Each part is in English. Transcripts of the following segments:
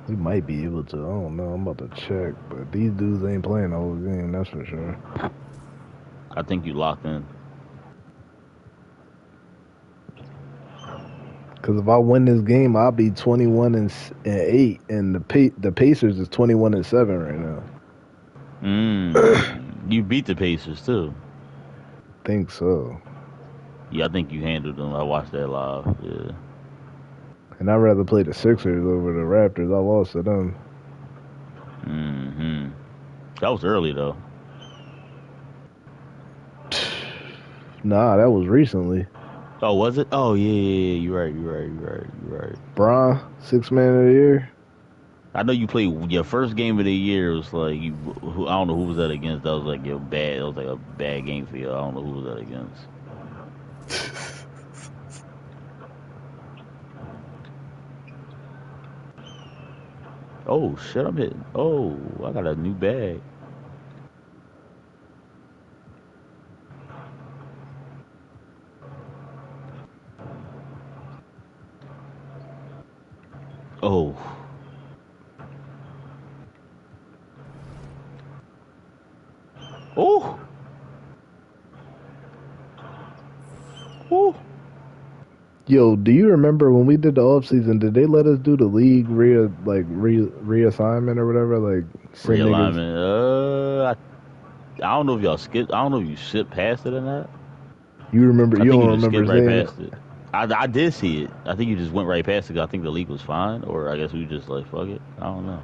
We might be able to. I don't know. I'm about to check, but these dudes ain't playing the whole game. That's for sure. I think you locked in. Because if I win this game, I'll be 21-8, and the Pacers is 21-7 right now. You beat the Pacers too. Think so. Yeah, I think you handled them. I watched that live. Yeah. And I'd rather play the Sixers over the Raptors. I lost to them. That was early though. Nah, that was recently. Oh, was it? Oh, yeah. You're right. Bron, 6th man of the year. I know you played your first game of the year. It was like I don't know who was that against. That was like your bad. It was like a bad game for you. I don't know who was that against. Oh shit! I'm hitting. Oh, I got a new bag. Oh. Oh. Oh. Yo, do you remember when we did the offseason, did they let us do the league reassignment or whatever? Like, send niggas. Realignment. I don't know if y'all skipped. I don't know if you skipped past it or not. You remember? I You think don't you just remember skipped right saying past it. I did see it. I think you just went right past it. 'Cause I think the league was fine, or I guess we just like fuck it. I don't know.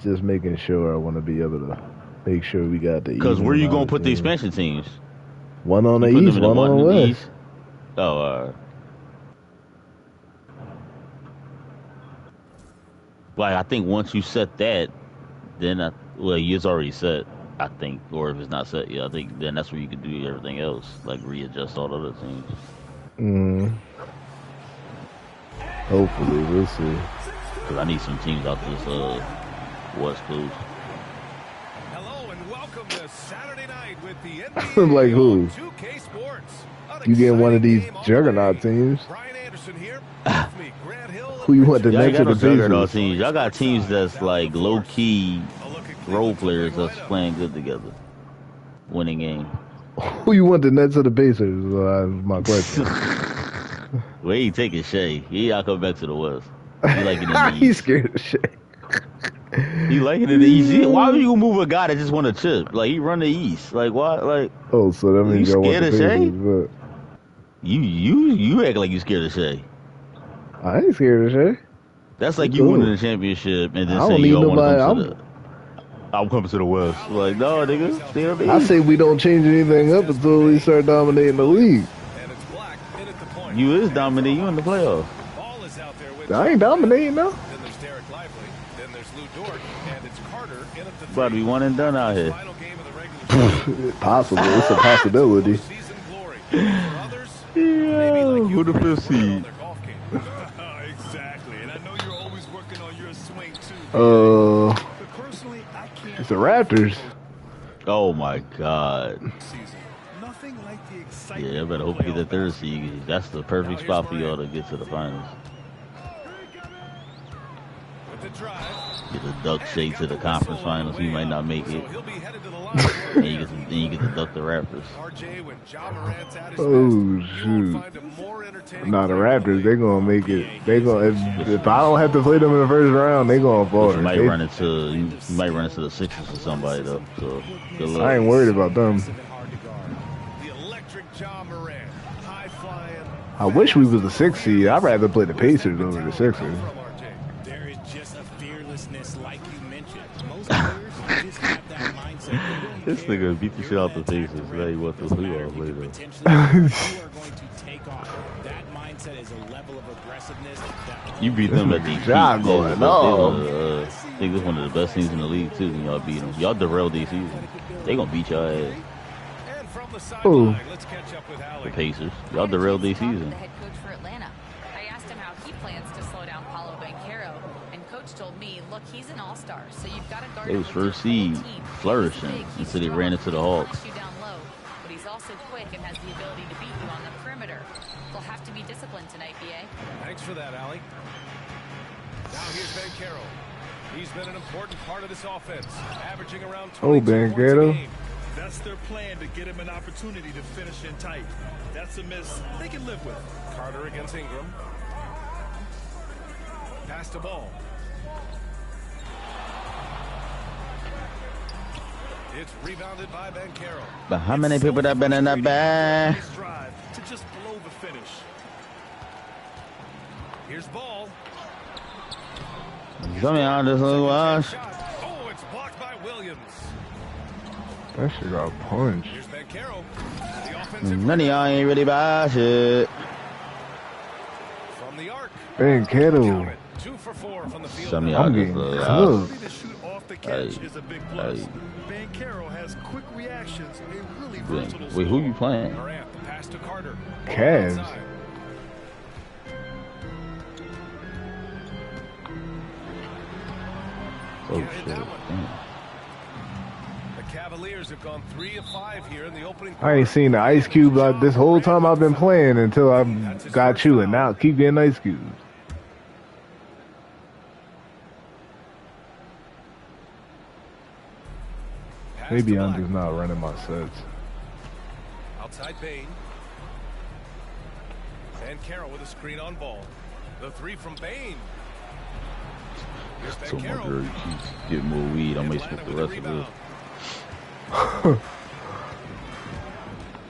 Just making sure I want to be able to make sure we got the Because even where you amount gonna of put the teams. expansion teams? One on You the putting them east, in the one one on the in the west. east? Oh, like I think once you set that, then it's already set. I think, or if it's not set yet, I think then that's where you can do everything else, like readjust all the other teams. Hopefully, we'll see. Because I need some teams out this West Coast. Hello and welcome to Saturday night with the NBA Like who? 2K Sports. You getting one of these juggernaut teams? Brian Anderson here. Me, Grant Hill, Who you want, the Y'all ain't Nets or got no the juggernaut Pacers? teams. Y'all got teams that's like low key role players that's playing good together, winning games. Who you want, the Nets or the Pacers? My question. Well, he taking Shea. He out come back to the West. He like it in the East. He's scared of shit. He like it in the East. Why would you move a guy that just want to chip? Like he run the East. Like why? Like oh, so that means you y'all want scared the of Shea? Pacers? But You act like you scared of Shea. I ain't scared of shit. That's like you winning the championship and then I don't saying need you don't want to nobody. come to the. I'm coming to the West. Like no, nigga, stay on the I East. say we don't change anything up until we start dominating the league. You is dominating. You in the playoffs. I ain't dominating though. Then there's Derek Lively. Then there's Lou Dort. And it's Carter in at the About to be one and done out here. Possible. It's a possibility. Yeah, who the fifth seed? Exactly. And I know you're always working on your swing too. But personally, I can't. It's the Raptors. Oh my God. Nothing like the excitement. Yeah, I better hope you get the third seed. That's the perfect spot for y'all to get to the finals. Get a duck shade to the conference finals. He might not make it. And you get to duck the Raptors. Oh shoot! Nah, the Raptors, they gonna make it. They gonna if I don't have to play them in the first round, they gonna fall. You might run into the Sixers or somebody though. So good luck. I ain't worried about them. I wish we was the 6th seed. I'd rather play the Pacers over the Sixers. There is just a fearlessness like you mentioned. Most players just have that mindset. This nigga beat the shit out the Pacers. Now he wants to playoff later. You are going to take off. That mindset is a level of aggressiveness. You beat them at the job going on. I think this is one of the best teams in the league too. When y'all beat them, y'all derailed these season. They gonna beat y'all ass. Ooh. The Pacers, y'all derailed their season. The head coach for Atlanta. I asked him how he plans to slow down Paulo Banchero, and coach told me, "Look, he's an all-star, so you've got to guard him." They was first seed, flourishing until they ran into the Hawks. You down low, but he's also quick and has the ability to beat you on the perimeter. They'll have to be disciplined tonight, BA. Thanks for that, Allie. Now here's Banchero. He's been an important part of this offense, averaging around 22 Oh, points a Banchero. game. That's their plan, to get him an opportunity to finish in tight. That's a miss they can live with. Carter against Ingram. Pass the ball. It's rebounded by Banchero. But how many people that been in that bag? Nice drive to just blow the finish. Here's ball. Some of y'all just look wash. Oh, it's blocked by Williams. That shit got punched. Here's Banchero. The offensive None of y'all ain't really buy shit. from the arc. Banchero. 2 for 4 from the field. Some of y'all I'm just getting look wash. cooked. To shoot off the catch is a big plus. Hey. Banchero has quick reactions, a really versatile Wait, who you playing? Morant, the pass to Carter. Cavs. Outside. Oh Yeah, shit. that one. Damn. The Cavaliers have gone 3 of 5 here in the opening I quarter. ain't seen the Ice Cube like this whole time I've been playing until I got you, and now I keep getting Ice Cubes. Pass Maybe to I'm Black. just not running my sets. Outside Bane. Banchero with a screen on ball. The 3 from Bane. Here's So my girl Banchero. keeps getting more weed. I may smoke the rest of it.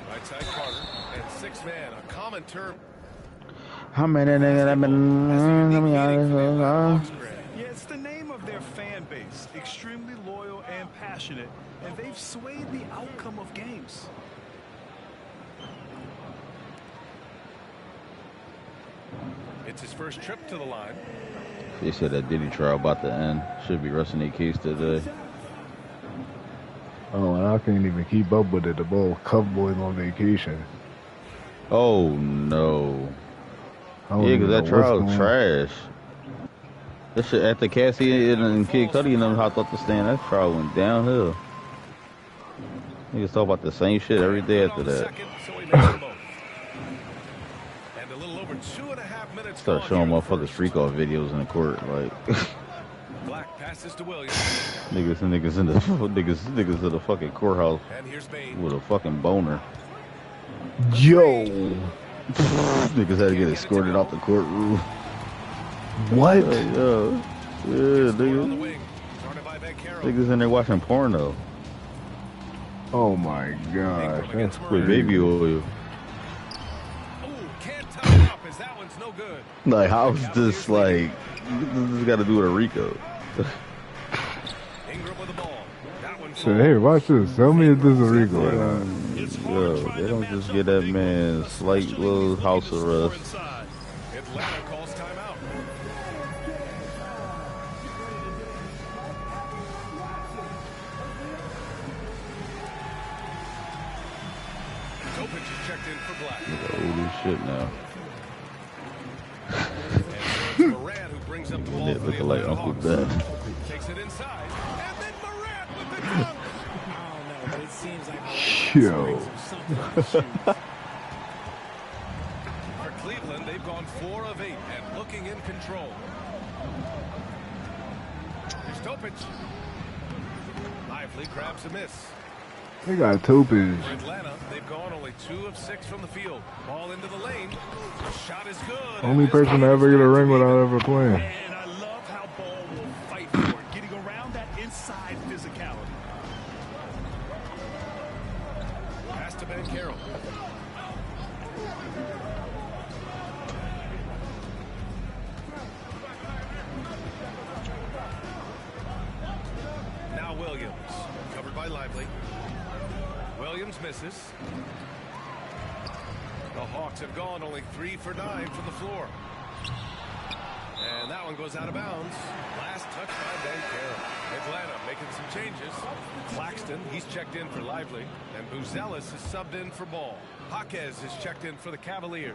Right side Carter and 6-man, a common term. How many niggas that been? How many y'all just look wash? Yeah, it's the name of their fan base. Extremely loyal and passionate, and they've swayed the outcome of games. It's his first trip to the line. They said that Diddy trial about to end. Should be resting their case today. Oh, and I can't even keep up with it. The ball Cup boys on vacation. Oh no. I don't Yeah, even because that know trial what's was going- trash. That shit after Cassie and Kid Cudi and them hopped off the stand, that trial went downhill. Niggas talk about the same shit every day after On the that. second, so he makes them both. And a little over 2.5 minutes Start gone showing here in the motherfuckers first. freak off videos in the court, like Black passes to Williams. niggas in the fucking courthouse And here's Bane. with a fucking boner. Yo, Niggas had to get escorted out the courtroom. what? Like, yeah, Scored on the niggas. wing. Started by Banchero. Niggas in there watching porno Oh my gosh, that's with crazy. baby oil. Ooh, can't tie it up as that one's no good. Like, how's this like? This got to do with a Rico. Ingram with the ball. That one So, hey, watch this. Tell me if this is a Rico or not. Yo, they don't just get that man slight little house arrest. Inside. Atlanta calls timeout. Topic is checked in for Black. Nigga old as shit now. And so it's Morant who brings up the ball Nigga for the looking like Atlanta Uncle Hawks. Ben. Takes it inside. And then Morant with the dunk. I don't know, but it seems like Yo. something on the shoes. For Cleveland, they've gone 4 of 8 and looking in control. Here's Topic. Lively grabs a miss. They got Topage. For Atlanta, they've gone only 2 of 6 from the field. Ball into the lane. The shot is good. Only And this person to game ever get a is ring back to without even. ever playing. And I love how Ball will fight for it, getting around that inside physicality. Pass to Banchero. Now Williams, covered by Lively. Williams misses. The Hawks have gone only 3 for 9 from the floor. And that one goes out of bounds. Last touch by Banchero. Atlanta making some changes. Claxton, he's checked in for Lively. And Buzelis is subbed in for Ball. Jaquez is checked in for the Cavaliers.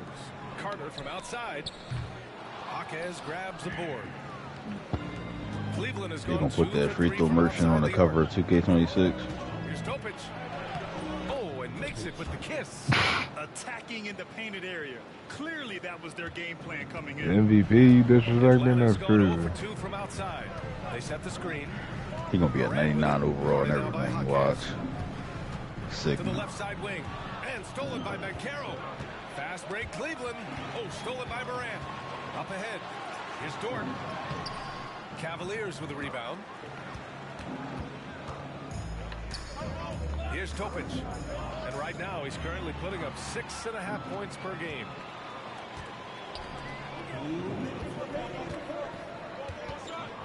Carter from outside. Jaquez grabs the board. Cleveland is They going gonna put 2 that for free 3 throw from merchant on the outside cover arc. of 2K26. Here's Topic. Oh, and makes takes it with the kiss. Attacking in the painted area. Clearly that was their game plan coming in. MVP disrespecting, that's Going over crazy. 2 from outside. They set the screen. He gonna be a 99 overall and everything. Watch. Sick. To the left side wing. And stolen by Banchero. Fast break Cleveland. Oh, stolen by Morant. Up ahead. Here's Dort. Cavaliers with the rebound. Here's Topic. And right now he's currently putting up 6.5 points per game.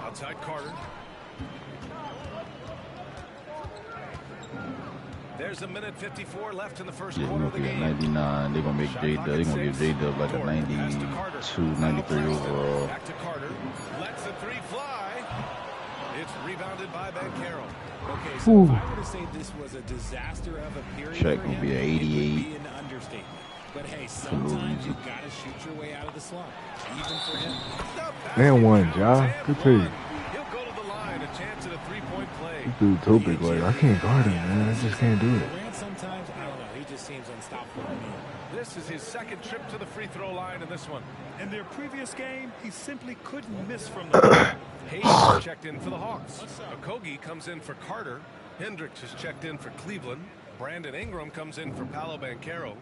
Outside Carter. There's a minute 54 left in the first quarter of the game. 99. They're gonna make J-Dub. They're gonna give J-Dub like a 92, 93 overall. Back to Carter. Lets the 3 fly. It's rebounded by Banchero. Okay, so if I were to say this was a disaster of a period Check for will him, be an it would 88. be an understatement. But hey, sometimes you've got to shoot your way out of the slump, even for him. And one, Ja. Good take. He'll go to the line, a chance at a 3-point play. This dude Topic, like, I can't guard him, man. I just can't do it. Durant sometimes, I don't know, he just seems unstoppable to me. This is his second trip to the free throw line in this one. In their previous game, he simply couldn't miss from the line. Hayes checked in for the Hawks. Okogie comes in for Carter. Hendricks is checked in for Cleveland. Brandon Ingram comes in for Paolo Banchero.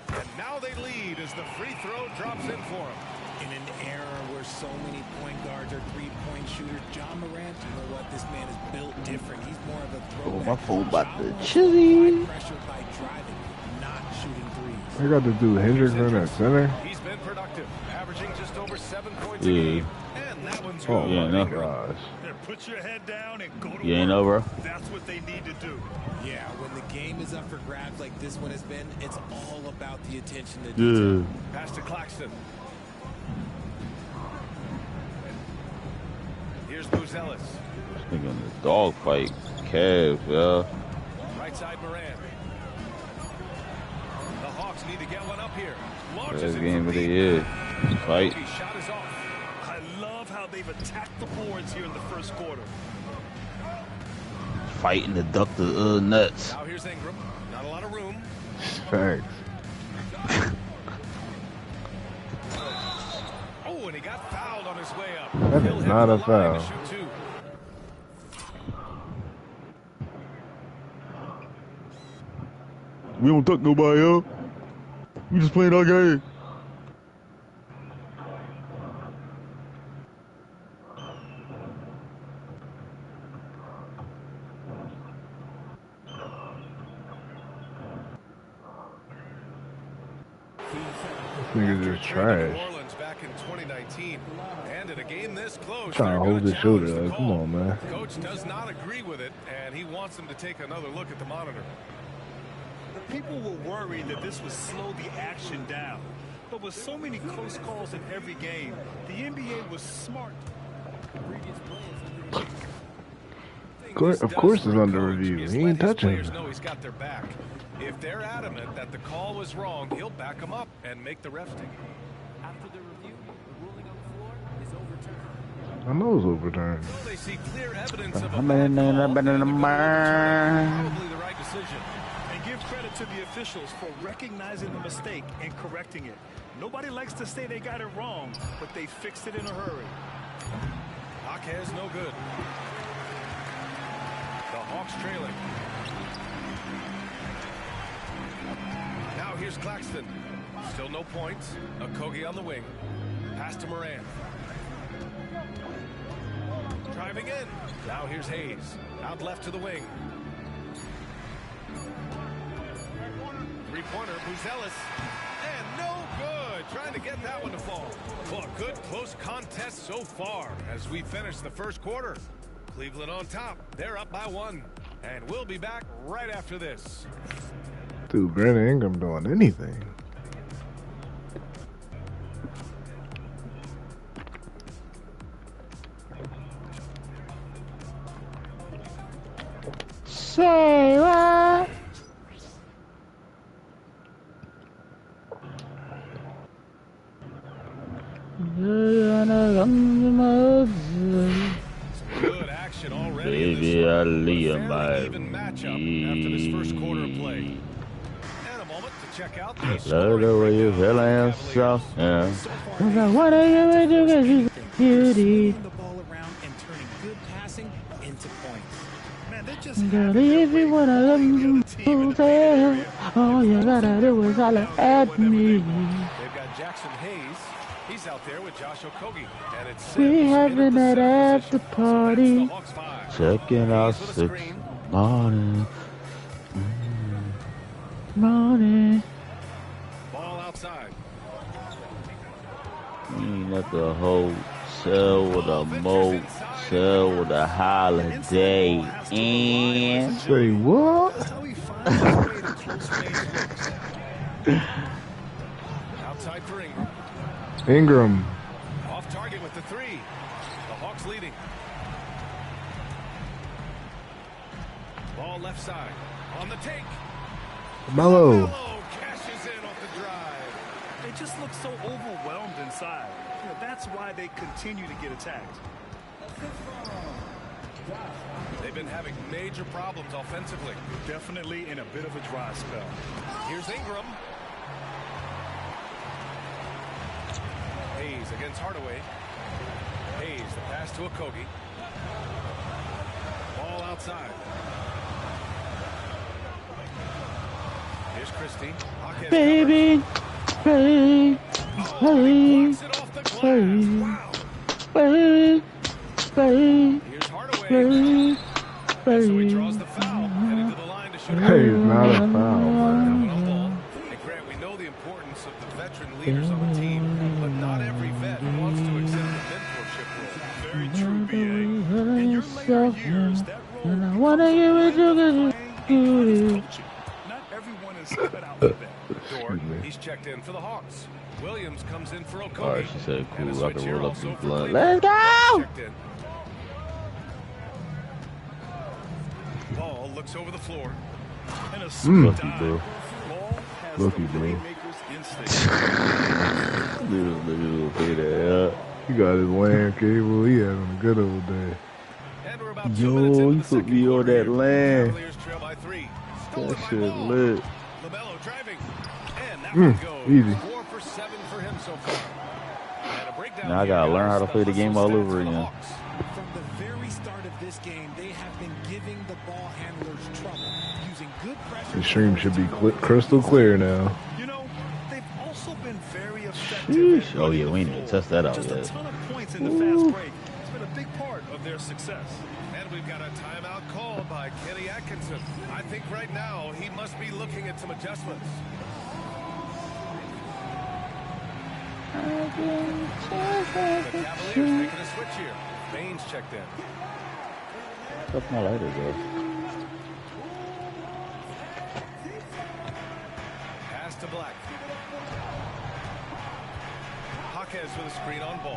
And now they lead as the free throw drops in for him. In an era where so many point guards are three-point shooters, John Morant, you know what? This man is built different. He's more of a throwback. my phone about to Ja chilly. pressure by driving, not shooting threes. I got to do Hendricks in that center. He's been productive, averaging just over 7 points Yeah. a game. And that one's Oh, good. Yeah, my no. gosh. Then put your head down and go to You ain't work. know, bro? That's what they need to do. Yeah, when the game is up for grabs like this one has been, it's all about the attention to Yeah. detail. Pass to Claxton. Here's Buzelis. Nigga in the dog fight. Kev, yeah. Right side Moran. The Hawks need to get one up here. Launches Best it game from of the deep. year. Fight. His shot is off. I love how they've attacked the boards here in the first quarter. Fighting to duck the nuts. Now here's Ingram. Not a lot of room. Facts. Oh, and he got fouled on his way up. That He'll is head not to a the line to foul. shoot 2. We don't duck nobody up. We just playing our game. Niggas just trash. New Orleans back in 2019, and in a game this close, Trying to they're hold gonna his shoulder challenge the up. Come call. on, man. Coach does not agree with it, and he wants them to take another look at the monitor. The people were worried that this would slow the action down. But with so many close calls in every game, the NBA was smart. Of course it's under review. He ain't touching Players him. know he's got their back. If they're adamant that the call was wrong, he'll back them up and make the refs take it. After the review, the ruling on the floor is overturned. I know it's overturned. Well, they see clear evidence of a I'm bad in call, there, and but they're in the gonna mind. overturn it. Probably the right decision. And give credit to the officials for recognizing the mistake and correcting it. Nobody likes to say they got it wrong, but they fixed it in a hurry. Jaquez no good. The Hawks trailing. Now here's Claxton. Still no points. Okogie on the wing. Pass to Moran. Driving in. Now here's Hayes. Out left to the wing. Three-pointer, Buzelis. And no good. Trying to get that one to fall. Well, a good close contest so far as we finish the first quarter. Cleveland on top. They're up by 1. And we'll be back right after this. Dude, Brandon Ingram doing anything. Say what? Good action possession already in this Baby, one. I A live fairly by even matchup after this first quarter of play. And a moment to check out the love scoring the way you breakdown feel for the and Cavaliers. so, yeah. So far, Cause I Hayes wanna hasn't had to give force it anything. They're beauty. swinging the ball around and turning good passing into points. Man, they just Girl, having their if you way wanna let bullying the me other team in the tell, painted area. all you And gotta forcing do their is will holler down there at whenever they me. want. They've got Jackson Hayes. He's out there with Josh Okogie. And it's Sims We in having at the that center after position. party. So that's the Hawks 5. Checking out Hayes with a 6 screen. morning. Morning. Ball outside. We ain't at the hotel with a motel with a holiday. And Say what? That's how he finds his way to close range looks. Outside for Ingram. Ingram. Off target with the three. The Hawks leading. Ball left side. On the take. Mello. Cashes in off the drive. They just look so overwhelmed inside. You know, that's why they continue to get attacked. They've been having major problems offensively. Definitely in a bit of a dry spell. Here's Ingram. Hayes against Hardaway. Hayes, the pass to Okogie. Ball outside. Here's Christie. Hawkins baby, baby, baby, blocks it off the glass. baby, Wow. baby, baby, Here's Hardaway. baby, And so he baby. draws the foul. Heading to the line to shoot. Hey, it's not a foul, man. On ball. And Grant, we know the importance of the veteran leaders on the team, but not every vet wants to accept the mentorship role. Very true, BA. In your later years, that role And I wanna give it to you. coaching. Not everyone is cut out for that. Dort, he's checked in for the Hawks. Williams comes in for Okogie. Alright, she said, And a cool, I switch can here roll up also some for blood. Cleveland. Let's go! Checked in. Ball looks over the floor. And a sweet Lucky, dive. bro. Ball has Lucky, the bro. playmaker's instinct. Little bit of He got his LAN cable. He having a good old day. And we're about 2 minutes Yo, into you the put second me on quarter that here. land. Cavaliers trail by 3. Stolen That by shit Ball. lit. LaMelo driving. And that one goes. Easy. 4 for 7 for him so far. And a breakdown Now I here, gotta learn how to guys. play the game all Hustle over stats for the again. Hawks. From the very start of this game, they have been giving the ball handlers trouble, using good pressure. The stream should be crystal clear now. You know, they've also been very effective. Sheesh. at Oh, running yeah, the we ain't even floor. test that out Just yet. a ton of points in the fast break. It's been a big part of their success. And we've got a timeout called by Kenny Atkinson. I think right now he must be looking at some adjustments. The Cavaliers making a switch here. Bane's checked in. That's my lighter, bro. Pass to Black. Hawkins with a screen on ball.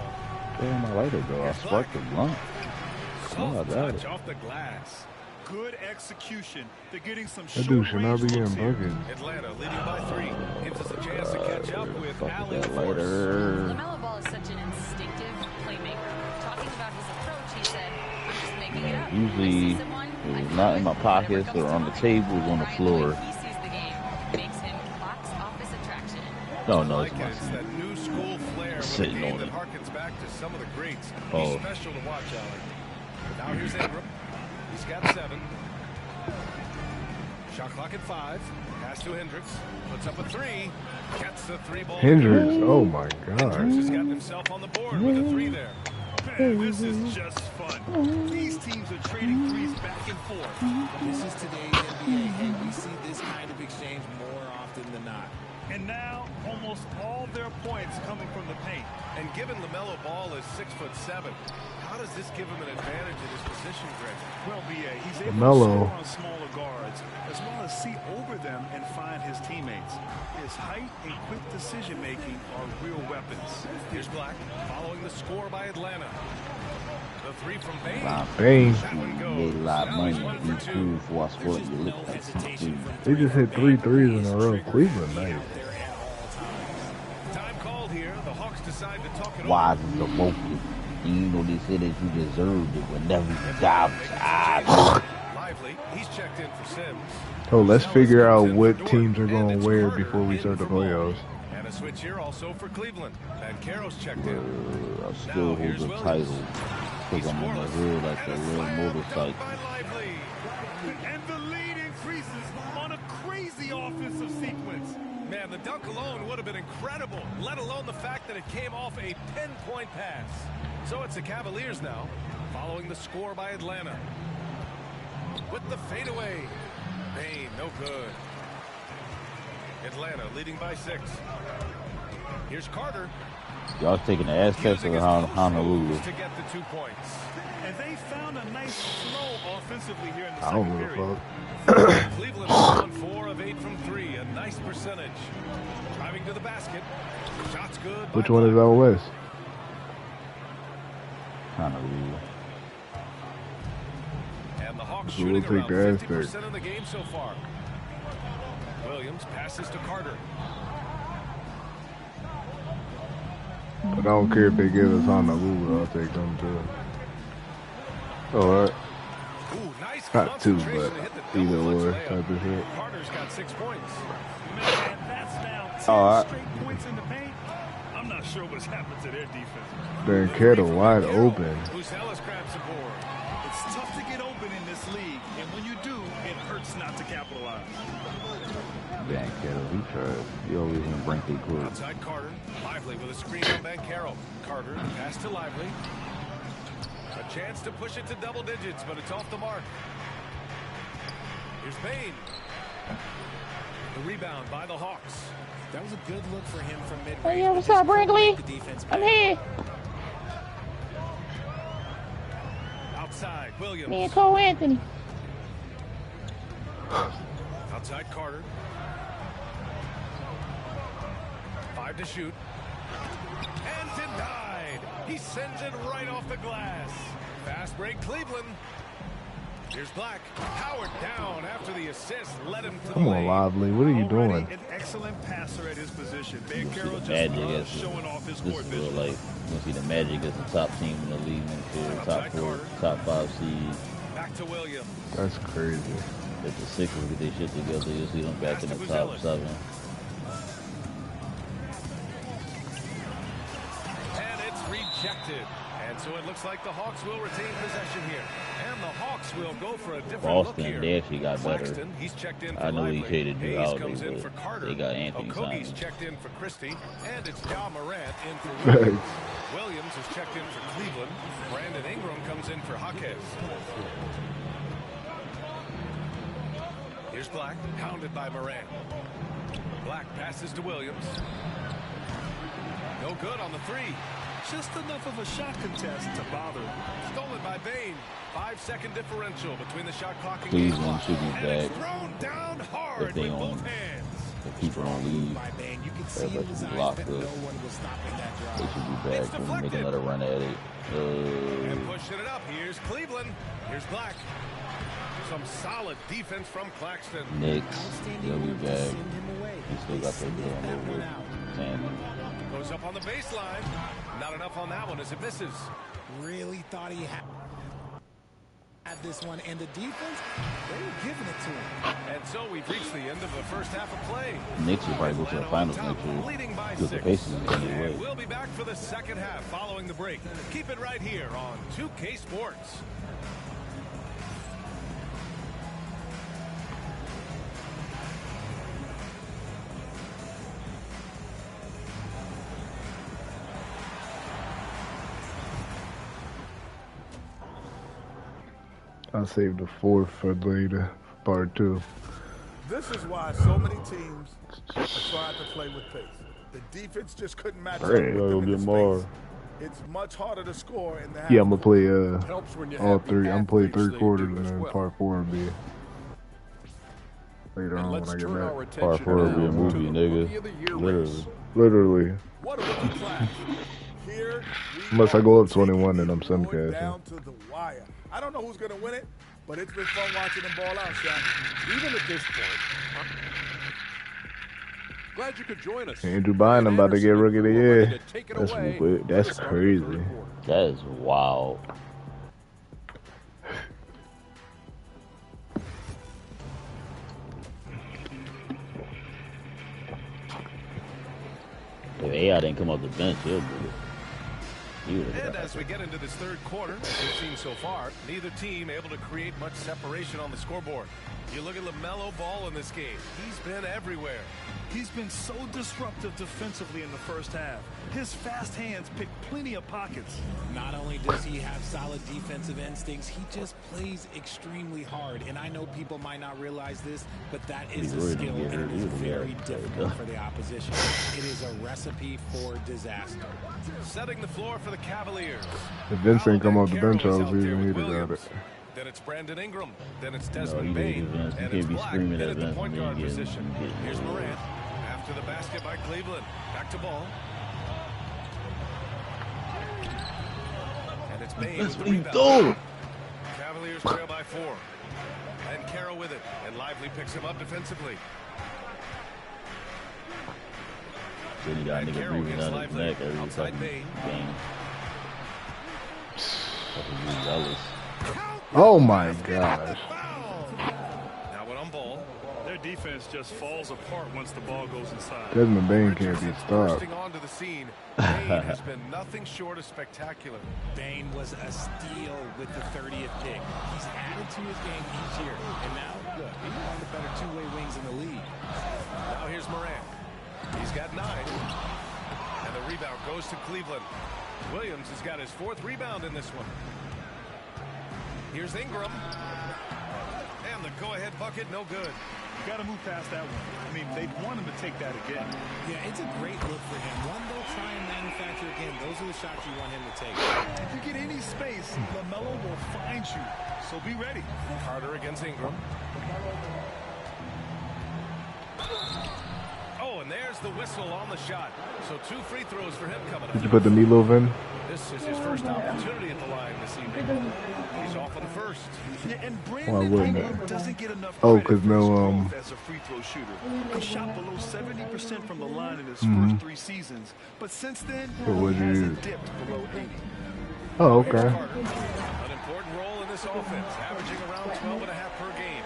Where my lighter go? I sparked the blunt. Oh, I Soft got touch it. off the glass. Good execution. They're getting some That dude should not be short-range getting looks here. buckets. Atlanta leading by 3. Gives us a chance to catch up with Fuck Allen with that Force. lighter. LaMelo Ball is such an instinctive playmaker. Talking about his approach, he said, I'm just making it up. Usually, I see someone, I it's feel not it. in my Whenever it pockets comes or to on the mine, tables on the right floor. away, he sees the game. Makes him box office attraction. No, I no, like it's it. my It's seat. that new school flair with a Sitting game on that it. harkens back to some of the greats. Oh. He's special to watch, Allen. Now here's Ingram. He's got 7. Shot clock at 5. Pass to Hendricks. Puts up a 3. Gets the 3 ball. Hendricks. Oh my Hendricks God. has gotten himself on the board with a 3 there. Man, this is just fun. These teams are trading threes back and forth. This is today's NBA. Hey, we see this kind of exchange more often than not. And now, almost all their points coming from the paint. And given LaMelo Ball is 6'7", how does this give him an advantage in his position, Greg? Well, BA, he's able LaMelo. to score on smaller guards, as well as see over them and find his teammates. His height and quick decision-making are real weapons. Here's Black following the score by Atlanta. The 3 from Bane. Bane. That one goes. Made a lot of Now he's money. 1 Be for 2. cool for I sport you look No like hesitation something. from They just hit 3 threes in a row. Cleveland, nice. out there at all times. Time called here. The Hawks decide to talk it Wise over. is the monkey. even though they say that you deserved it whenever you got it. Lively, he's checked in for Sims. So let's figure out what Dort, teams are and going it's to wear Carter before we in start the for Ball. playoffs. And a switch here also for Cleveland. Banchero's checked in. I still hold here's the Williams. title because I'm on the hood like a And a little slam motorcycle. dunk by Lively. And the lead increases on a crazy offensive sequence. Man, the dunk alone would have been incredible, let alone the fact that it came off a pinpoint pass. So it's the Cavaliers now, following the score by Atlanta. With the fadeaway. Bane, no good. Atlanta leading by 6. Here's Carter. Y'all taking the Aztecs Using or his Honolulu? post moves to get the 2 points. And they found a nice flow offensively here in the I don't second give a period. fuck. Cleveland on 4 of 8 from 3. A nice percentage. Driving to the basket. Shots good. Which one is out west? Honolulu. And the Hawks So we'll shooting take around the 50% of the game so far. Williams passes to Carter. But I don't care if they give us Honolulu, I'll take them too. Alright. Ooh, nice Not two, concentration but to hit the either double or clutch type of hit. layup. Carter's got 6 points. Man, that's now 10 straight points in the paint. I'm not sure what's happened to their defense. Banchero wide open. Uzelis grabs the board. It's tough to get open in this league, and when you do, it hurts not to capitalize. Banchero, he tried. He always gonna bring the court. Outside Carter. Lively with a screen on Banchero. Carter pass to Lively. A chance to push it to double digits, but it's off the mark. Here's Bane. The rebound by the Hawks. That was a good look for him from mid-range. Hey, yo, what's up, Brinkley? I'm here. Outside, Williams. Me and Cole Anthony. Outside Carter. 5 to shoot. And denied. He sends it right off the glass. Fast break Cleveland. Here's Black. Powered down after the assist led him to the Come on, lane. Lively. What are you doing? Already an excellent passer at his position. Banchero just Magic as showing off his this court is real vision. life. You see the Magic as the top team in the league next year, top 4, top 5 seed. Back to Williams. That's crazy. If the Sixers get their shit together, you'll see them back in the top 7. And it's rejected. And so it looks like the Hawks will retain possession here. And the Hawks will go for a different look Boston, here. they actually got better. Claxton, he's checked in for I know he Lively. traded Drew Hayes Holiday, comes in but for Carter. they got Anthony Okogie's Simons. checked in for Christie. And it's Ja Morant in for Williams. Williams is checked in for Cleveland. Brandon Ingram comes in for Jaquez. Here's Black, pounded by Morant. Black passes to Williams. No good on the 3. Just enough of a shot contest to bother him. Stolen by Bane. 5-second differential between the shot clock and Cleveland game clock. should be And it's back thrown down hard if they with don't- both hands. If people don't leave, By Bane. You could see in everybody his should be eyes locked that up. no one was stopping that They drive. should be back and make another run at it. And pushing it up. Here's Cleveland. Here's Black. Some solid defense from Claxton. Knicks, Outstanding they'll be work to back. send him away. He still got their Send deal that over one with out. Sandman. Goes up on the baseline. Not enough on that one as it misses. Really thought he had this one, and the defense, they were giving it to him. And so we've reached the end of the first half of play. Knicks will probably go to the Atlanta on finals top, next year. leading by Because the 6. Pacers is going their way. And we'll be back for the second half following the break. Keep it right here on 2K Sports. I saved the 4th for later, part 2. This is why so many teams have tried to play with pace. The defense just couldn't match up with Right. them in the Get more. space. It's much harder to score in the half. Yeah, I'm gonna play Helps when you all have the 3. I'm playing athletes 3 they quarters do and as then well. part 4 will be later on when Let's I get turn our back. attention Part 4 will be a now to movie, the nigga. Rookie of the Year Literally. race. Literally. What a rookie class. Here we Unless I are go up taking 21 and I'm it going simcasting. down to the wire. I don't know who's going to win it, but it's been fun watching them ball out, Shaq. Even at this point, glad you could join us. Andrew Bynum about to get Rookie of the Year. Take it That's away that's for the start of the crazy. third quarter. That is wild. If AI didn't come off the bench, he'll do it. And as we get into this third quarter, as we've seen so far, neither team able to create much separation on the scoreboard. You look at LaMelo Ball in this game. He's been everywhere. He's been so disruptive defensively in the first half. His fast hands pick plenty of pockets. Not only does he have solid defensive instincts, he just plays extremely hard. And I know people might not realize this, but that is a skill, and it is very difficult for the opposition. It is a recipe for disaster. Setting the floor for the Cavaliers. If Vince ain't come off the bench, I was even he'd have got it. Then it's Brandon Ingram. Then it's Desmond Bane. And it's Black at the point guard position. Here's Morant. After the basket by Cleveland. Back to Ball. And it's Bane with the rebound. Cavaliers trail by 4. And Carroll with it. And Lively picks him up defensively. Then you got a nigga breathing down his neck every fucking game. Oh my gosh. Now when on Ball. Their defense just falls apart once the ball goes inside. Desmond Bane can't be stopped. Bursting onto the scene, Bane has been nothing short of spectacular. Bane was a steal with the 30th pick. He's added to his game each year. And now, look, he's one of the better two-way wings in the league. Now here's Morant. He's got 9. And the rebound goes to Cleveland. Williams has got his 4th rebound in this one. Here's Ingram. And the go-ahead bucket, no good. You got to move past that one. I mean, they want him to take that again. Yeah, it's a great look for him. One they'll try and manufacture again. Those are the shots you want him to take. If you get any space, LaMelo will find you. So be ready. Carter against Ingram. Oh, and there's the whistle on the shot. So 2 free throws for him coming up. Did you put the meatloaf in? This is his first opportunity at the line this evening. He's off on the first. Yeah, and Why wouldn't Ingram it? doesn't get enough Oh, credit because for his no, growth as a free throw shooter. He shot below 70% from the line in his first 3 seasons, but since then What he would you hasn't dipped below 80. Oh, okay. An important role in this offense, averaging around 12.5 per game.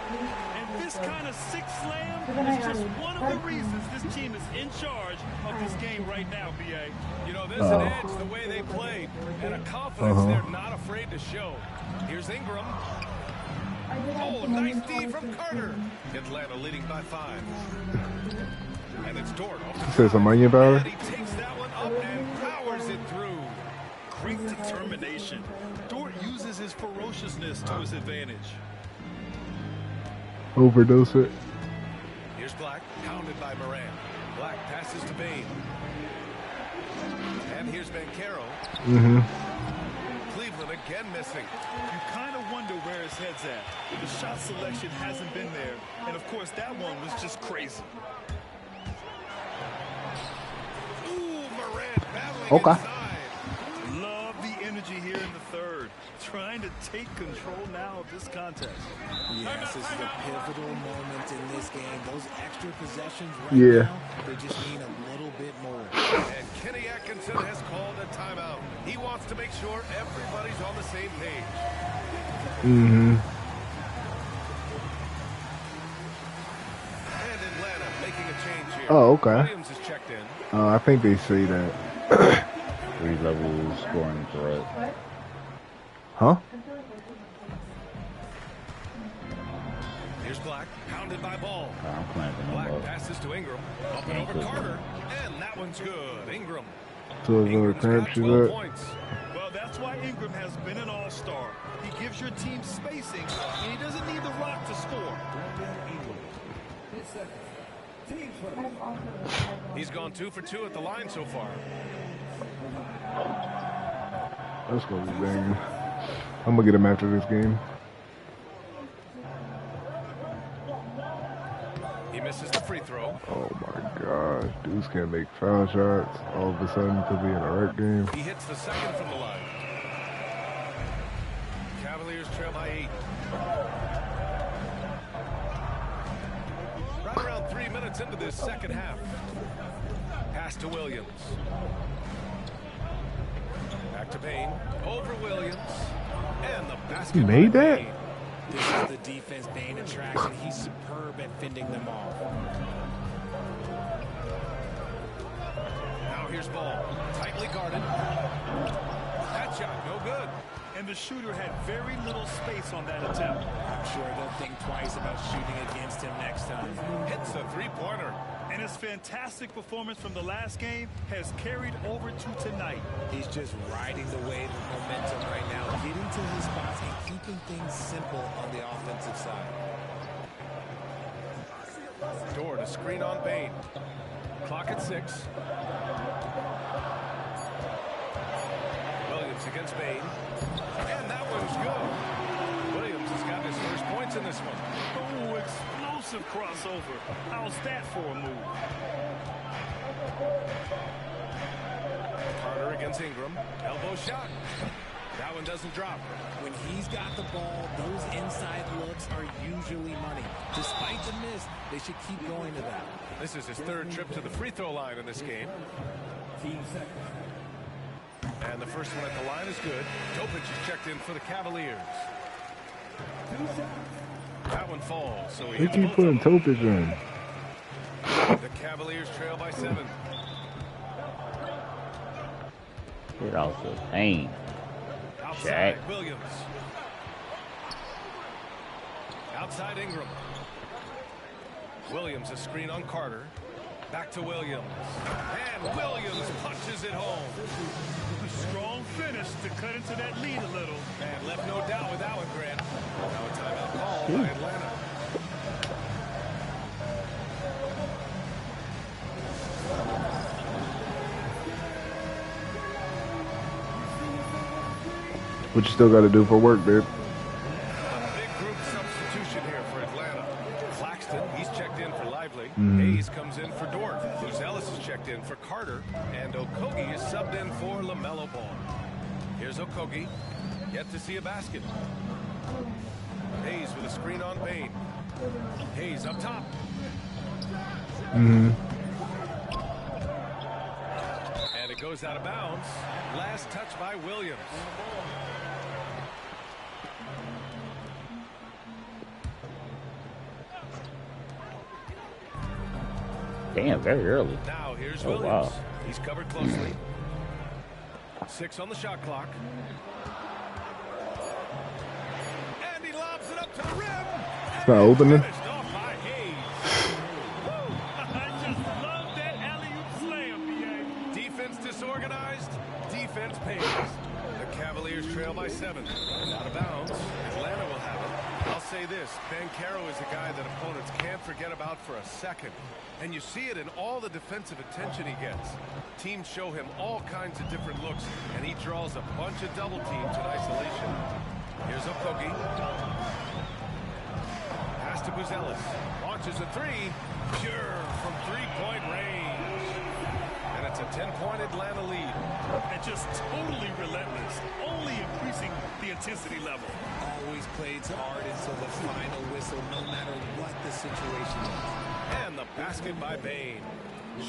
And this kind of sick slam is just one of the reasons this team is in charge of this game right now, B.A. You know, there's an edge the way they play, and a confidence they're not afraid to show. Here's Ingram. Oh, nice D from Carter. Atlanta leading by 5. And it's Dort off the Says some onion powder. and he takes that one up and powers it through. Great determination. Dort uses his ferociousness to his advantage. Overdose it. Here's Black, pounded by Morant. Black passes to Bane. And here's Banchero. Cleveland again missing. You kind of wonder where his head's at. The shot selection hasn't been there. And, of course, that one was just crazy. Ooh, Morant battling Okay. inside. Love the energy here in the third. Trying to take control now of this contest. Yes, this is a pivotal moment in this game. Those extra possessions right Yeah. now, they just need a little bit more. And Kenny Atkinson has called a timeout. He wants to make sure everybody's on the same page. And Atlanta making a change here. Oh, okay. Williams is checked in. I think they say that. 3-level scoring threat. Huh? Here's Black, pounded by Ball. I'm clamping him Black up. passes to Ingram. Up and over Carter. And that one's good. Ingram. So another Ingram's cramp got she's 12 at. points. Well, that's why Ingram has been an all-star. He gives your team spacing, and he doesn't need the rock to score. He's gone 2 for 2 at the line so far. That's gonna be banging. I'm gonna get him after this game. He misses the free throw. Oh my gosh, dudes can't make foul shots all of a sudden to be in a rec game. He hits the second from the line. Cavaliers trail by 8. Right around 3 minutes into this second half. Pass to Williams. Back Back to Bane. Over Williams. And the basket. He made that? This is the defense Bane attracts, and he's superb at fending them off. Now here's Ball. Tightly guarded. That shot, no good. And the shooter had very little space on that attempt. I'm sure they'll think twice about shooting against him next time. Hits a three-pointer. And his fantastic performance from the last game has carried over to tonight. He's just riding the wave of momentum right now, getting to his spots and keeping things simple on the offensive side. Door to screen on Bane. Clock at 6. Williams against Bane. And that one's good. Williams has got his first points in this one. Oh, explosive crossover. How's that for a move? Carter against Ingram. Elbow shot. That one doesn't drop. When he's got the ball, those inside looks are usually money. Despite the miss, they should keep going to that. This is his third trip to the free throw line in this game. And the first one at the line is good. Topic is checked in for the Cavaliers. That one falls. So They keep putting Topic in. The Cavaliers trail by 7. Get off the paint. Outside Williams. Outside Ingram. Williams a screen on Carter. Back to Williams. And Williams punches it home. A strong finish to cut into that lead a little. And left no doubt with that one, Grant. Now a timeout call by Atlanta. What you still got to do for work, babe? A big group substitution here for Atlanta. Claxton, he's checked in for Lively. Hayes comes in for Dort. Ellis is checked in for Carter. And Okogie is subbed in for LaMelo Ball. Here's Okogie. Yet to see a basket. Hayes with a screen on Bane. Hayes up top. And it goes out of bounds. Last touch by Williams. Damn, very early. Now here's Oh, Williams. wow. He's covered closely. 6 on the shot clock. And he lobs it up to the rim. It's not opening. Finished off by Hayes. I just love that alley-oop slam, BA. Defense disorganized. Defense pays. The Cavaliers trail by 7. Out of bounds. Atlanta will have it. I'll say this. Banchero is a guy that opponents can't forget about for a second. And you see it in all the defensive attention he gets. Teams show him all kinds of different looks, and he draws a bunch of double teams in isolation. Here's Okogie. Pass to Buzelis. Launches a 3. Pure from three-point range. And it's a 10-point Atlanta lead. And just totally relentless, only increasing the intensity level. Always plays hard until the final whistle, no matter what the situation is. And the basket by Bane.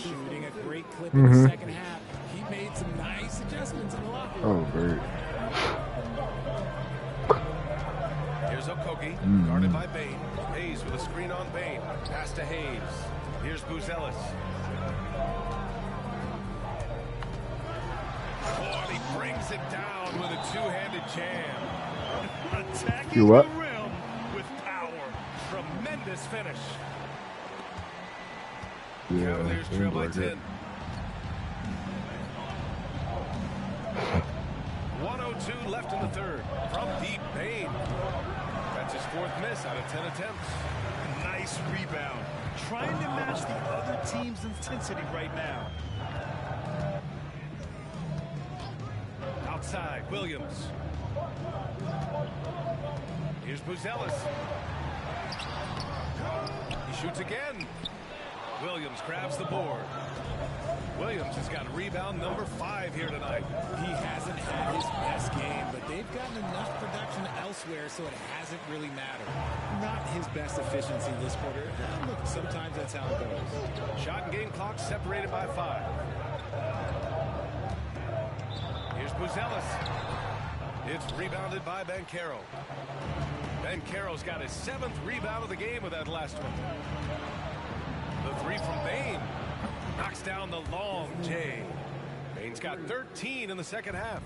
Shooting a great clip in the second half. He made some nice adjustments in the locker room. Oh, great. Here's Okogie, guarded by Bane. Hayes with a screen on Bane. Pass to Hayes. Here's Buzelis. Oh, and he brings it down with a two-handed jam. Attacking You what? the rim with power. Tremendous finish. Yeah, Cavaliers trail by 10. 1:02 left in the third. From deep, Bane. That's his 4th miss out of 10 attempts. Nice rebound. Trying to match the other team's intensity right now. Outside, Williams. Here's Buzelis. He shoots again. Williams grabs the board. Williams has got rebound number 5 here tonight. He hasn't had his best game, but they've gotten enough production elsewhere, so it hasn't really mattered. Not his best efficiency this quarter. Look, sometimes that's how it goes. Shot and game clock separated by 5. Here's Buzelis. It's rebounded by Banchero. Banchero's got his 7th rebound of the game with that last one. The three from Bane. Knocks down the long J. Bane's got 13 in the second half.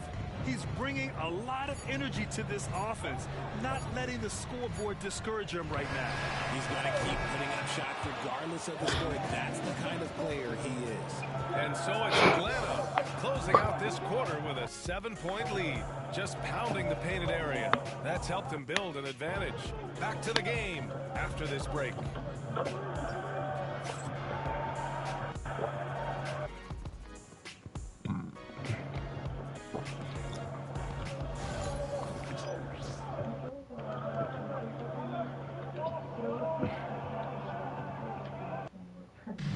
He's bringing a lot of energy to this offense, not letting the scoreboard discourage him right now. He's going to keep putting up shots regardless of the score. That's the kind of player he is. And so it's Atlanta closing out this quarter with a 7-point lead, just pounding the painted area. That's helped him build an advantage. Back to the game after this break.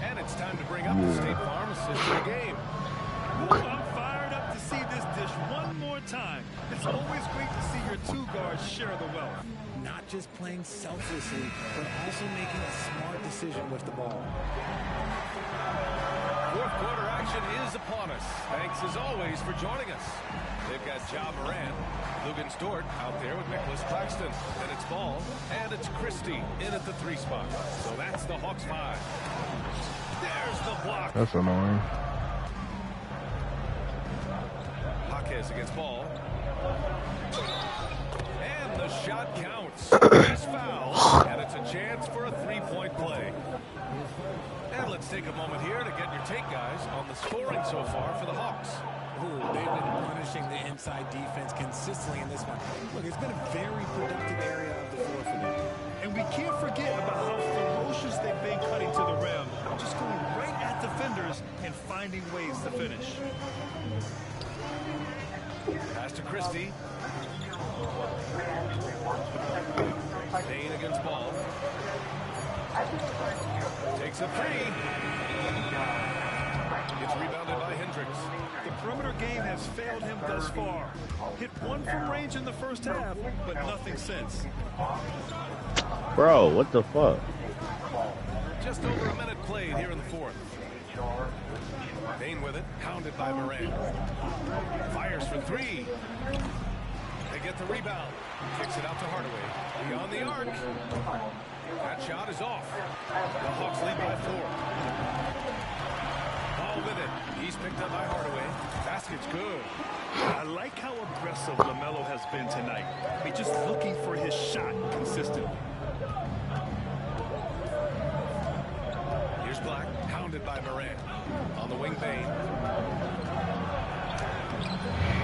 And it's time to bring up the State Farm assist to the game. Ooh, I'm fired up to see this dish one more time. It's always great to see your two guards share the wealth. Not just playing selflessly, but also making a smart decision with the ball. Fourth quarter action is upon us. Thanks as always for joining us. They've got Ja Morant, Lugens Dort out there with Nicholas Claxton. And it's Ball, and it's Christie in at the 3 spot. So that's the Hawks 5. There's the block. That's annoying. Jaquez against Ball. And the shot counts. He's fouled, and it's a chance for a 3-point play. And let's take a moment here to get your take, guys, on the scoring so far for the Hawks. Ooh, they've been punishing the inside defense consistently in this one. Look, it's been a very productive area of the floor for them. And we can't forget about how ferocious they've been cutting to the rim, just going right at defenders and finding ways to finish. Pass to Christie. Bane against Ball. Takes a 3. It's rebounded by Hendricks. The perimeter game has failed him thus far. Hit 1 from range in the first half, but nothing since. Bro, what the fuck? Just over a minute played here in the fourth. Bane with it, pounded by Morant. Fires for 3. They get the rebound. Kicks it out to Hardaway. Beyond the arc. That shot is off. The Hawks lead by 4. Ball with it. He's picked up by Hardaway. Basket's good. I like how aggressive LaMelo has been tonight. He's just looking for his shot consistently. Here's Black, pounded by Morant. On the wing, Bane.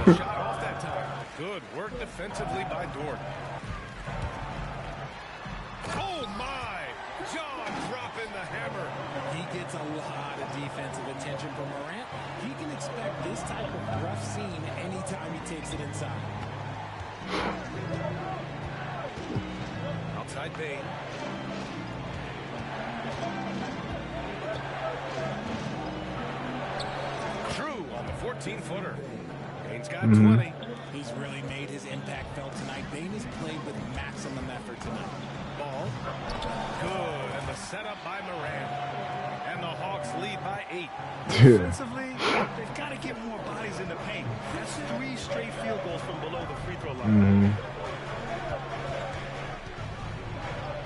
The shot off that time. Good work defensively by Dort. Oh, my! John dropping the hammer. He gets a lot of defensive attention from Morant. He can expect this type of rough scene anytime he takes it inside. Outside Bane. True on the 14-footer. Bane's got 20. He's really made his impact felt tonight. Bane has played with maximum effort tonight. Ball. Good. And the setup by Morant. And the Hawks lead by 8. Defensively, they've got to get more bodies in the paint. That's 3 straight field goals from below the free throw line.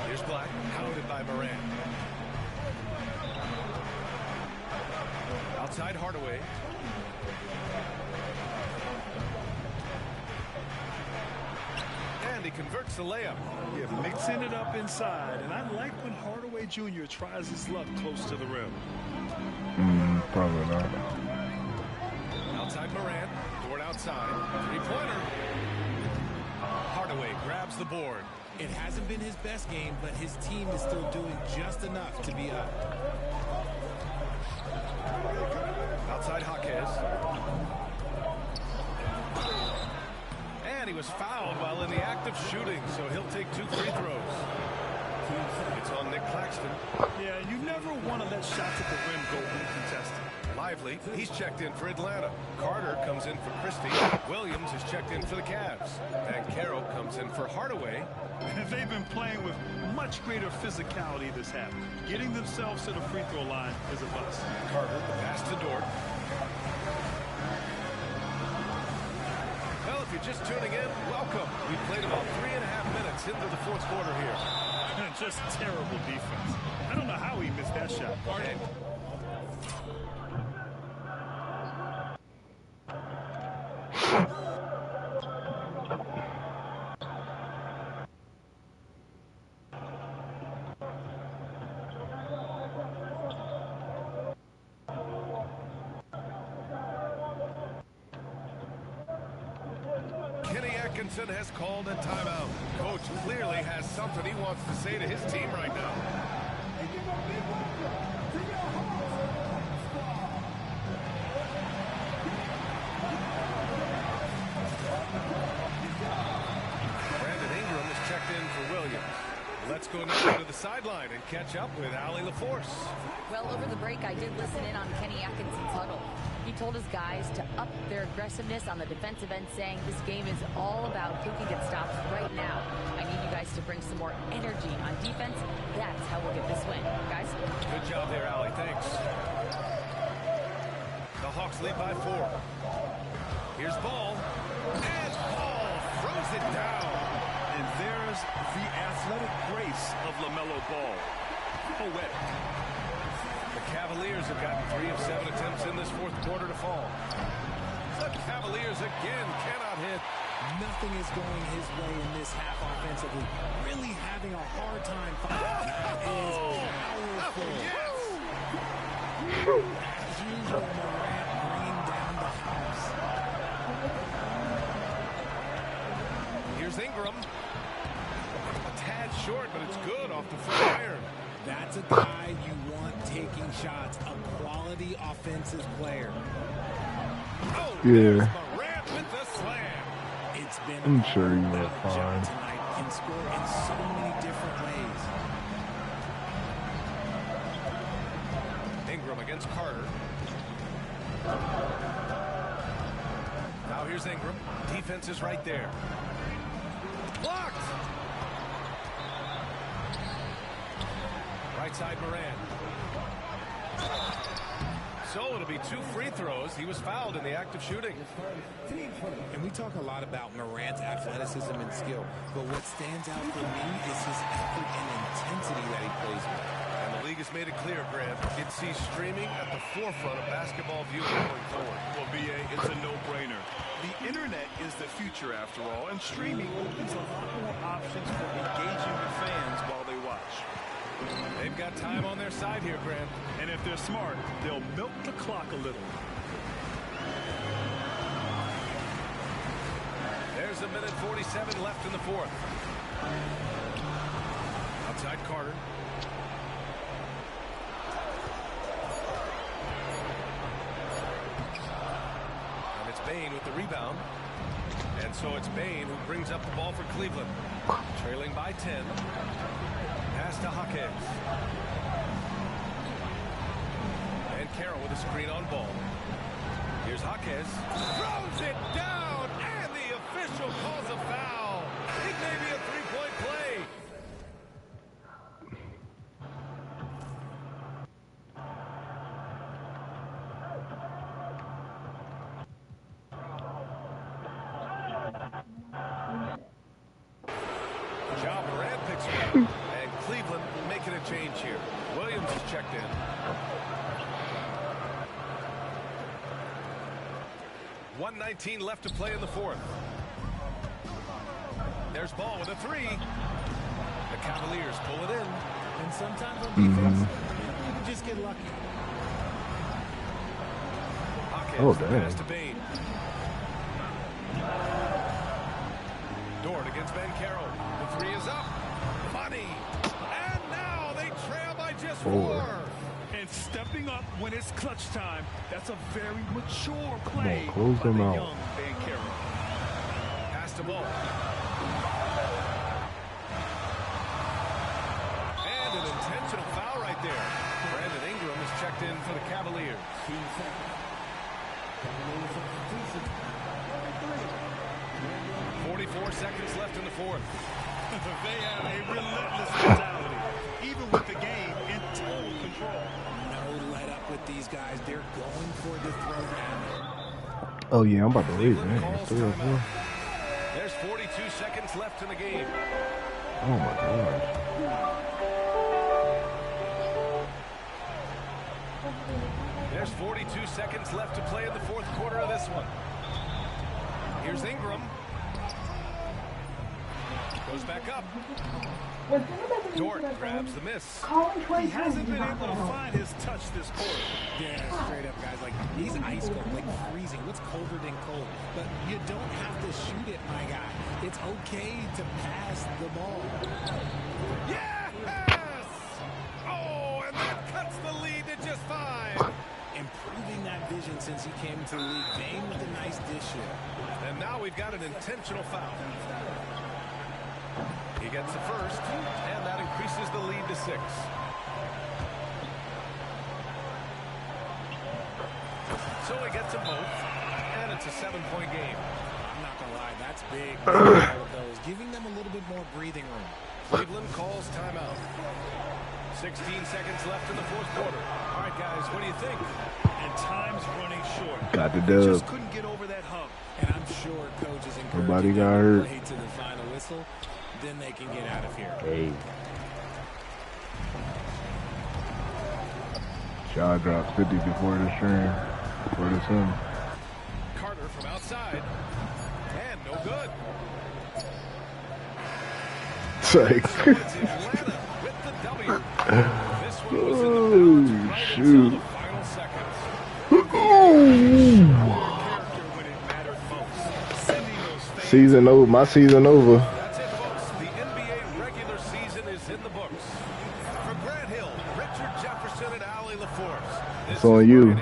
Here's Black, pounded by Morant. Outside Hardaway. And he converts the layup. Yeah, mixing it up inside. And I like when Hardaway Jr. tries his luck close to the rim. Probably not. Outside Morant. Dort outside. 3-pointer. Hardaway grabs the board. It hasn't been his best game, but his team is still doing just enough to be up. Outside Jaquez. And he was fouled while in the act of shooting, so he'll take 2 free throws. It's on Nick Claxton. Yeah, you never want to let shots at the rim go uncontested. Lively, he's checked in for Atlanta. Carter comes in for Christie. Williams is checked in for the Cavs. Banchero comes in for Hardaway. They've been playing with much greater physicality this half. Getting themselves to the free throw line is a bust. Carter, pass to Dort. if you're just tuning in, welcome. We played about 3.5 minutes into the fourth quarter here. Just terrible defense. I don't know how he missed that shot. Has called a timeout. Coach clearly has something he wants to say to his team right now. Brandon Ingram is checked in for Williams. Let's go now to the sideline and catch up with Allie LaForce. Well, over the break, I did listen in on Kenny Atkinson's huddle. He told his guys to up their aggressiveness on the defensive end, saying this game is all about who can get stops right now. I need you guys to bring some more energy on defense. That's how we'll get this win. Guys? Good job there, Allie. Thanks. The Hawks lead by 4. Here's Ball. And Ball throws it down. And there's the athletic grace of LaMelo Ball. Poetic. The Cavaliers have gotten 3 of 7 attempts in this fourth quarter to fall. The Cavaliers again cannot hit. Nothing is going his way in this half offensively. Really having a hard time finding. That is powerful. Yes! As usual, Morant bringing down the house. Here's Ingram. A tad short, but it's good off the front iron. That's a guy you want taking shots, a quality offensive player. Oh, yeah. Morant with the slam. It's been I'm sure you were fine. Tonight can score in so many different ways. Ingram against Carter. Now here's Ingram. Defense is right there. Blocked. Right side Morant. So it'll be 2 free throws. He was fouled in the act of shooting. And we talk a lot about Morant's athleticism and skill, but what stands out for me is his effort and intensity that he plays with. And the league has made it clear, Grant, it sees streaming at the forefront of basketball viewing going forward. Well, BA, it's a no-brainer. The internet is the future, after all, and streaming opens a lot more options for engaging with fans while they watch. They've got time on their side here, Grant. And if they're smart, they'll milk the clock a little. There's 1:47 left in the fourth. Outside Carter. And it's Bane with the rebound. And so it's Bane who brings up the ball for Cleveland. Trailing by 10. Pass to Hawkins. And Carroll with a screen on Ball. Here's Hawkins. Throws it down, and the official calls a foul. It may be a three-point play. Ja Morant picks it up, and Cleveland making a change here. Williams is checked in. .119 left to play in the fourth. There's Ball with a 3. The Cavaliers pull it in. And sometimes on defense, you can just get lucky. Oh, Hawkins, damn. pass to Bane. Dort against Banchero. The 3 is up. Money. And now they trail by just 4. And stepping up when it's clutch time, that's a very mature play Close by them the out. young Banchero. Pass to Ball. And an intentional foul right there. Brandon Ingram is checked in for the Cavaliers. 44 seconds left in the fourth. They have a relentless mentality, even with the game in total control. No let up with these guys. They're going for the throwdown. Oh, yeah, I'm about to leave, Cleveland man. calls 3 or 4. timeout. 42 seconds left in the game. Oh my God. There's 42 seconds left to play in the fourth quarter of this one. Here's Ingram. Goes back up. Dort grabs the miss. He hasn't been able to find his touch this quarter. Yeah, straight up, guys. Like, he's ice cold, like freezing. What's colder than cold? But you don't have to shoot it, my guy. It's okay to pass the ball. Yes! Oh, and that cuts the lead to just 5. Improving that vision since he came to the league. Bane with a nice dish here. And now we've got an intentional foul. He gets the first, and that increases the lead to 6. So he gets them both, and it's a 7-point game. I'm not going to lie, that's big. All of those, giving them a little bit more breathing room. Cleveland calls timeout. 16 seconds left in the fourth quarter. All right, guys, what do you think? And time's running short. Got the They dub. just couldn't get over that hump. And I'm sure coach is encouraging Nobody got them hurt. to play to the final whistle. Then they can get out of here. Hey. Shaw dropped 50 before the stream. For the swim. Carter from outside. And no good. It's like, So it's Atlanta with the W. This one was in the oh, balance right until shoot. the final seconds. Season over. My season over. That's it, folks. The NBA regular season is in the books. For Grant Hill, Richard Jefferson, and Allie LaForce. It's on you.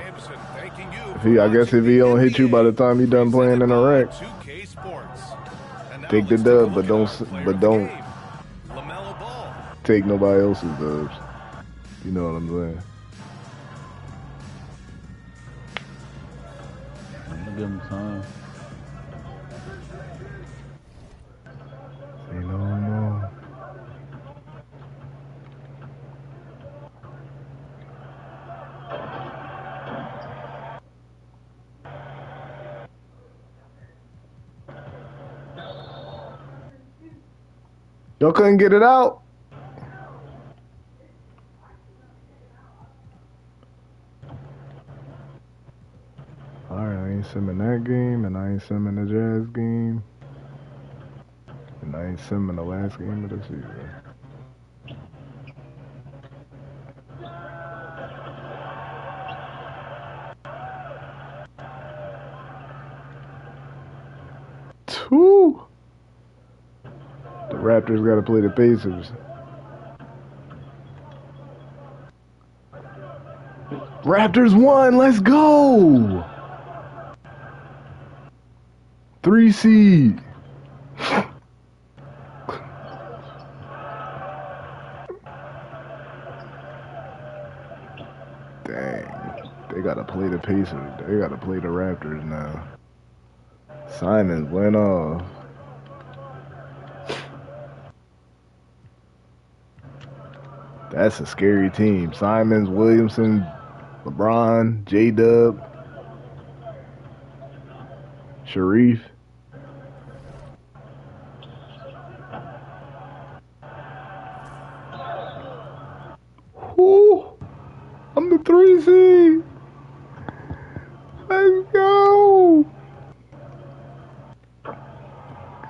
Thanking you. I guess if he don't hit you by the time you done playing in Iraq, 2K Sports. And now take the let's dub, take a but look don't, at our player but of the don't game. LaMelo Ball. take nobody else's dubs. You know what I'm saying? I'm gonna give him time. Say no more. Y'all couldn't get it out? Alright, I ain't simming that game, and I ain't simming the Jazz game, and I ain't simming the last game of the season. Two. The Raptors got to play the Pacers. Raptors won. Let's go. 3 seed. Dang. They got to play the Pacers. They got to play the Raptors now. Simons went off. That's a scary team. Simons, Williamson, LeBron, J-Dub, Sharif. Woo! I'm the 3 seed. Let's go.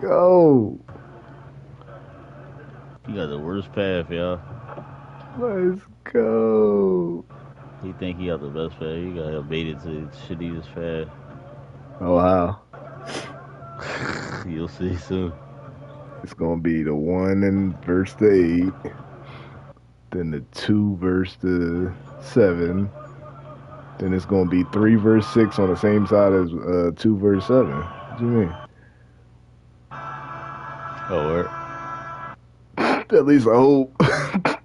Go. You got the worst path, y'all. Let's go. He think he got the best path. You got him baited to the shittiest path. Oh, how? You'll see soon. It's going to be the 1 and verse the 8. Then the 2 verse the 7. Then it's going to be 3 verse 6 on the same side as 2 verse 7. What do you mean? Oh, where? At least I hope.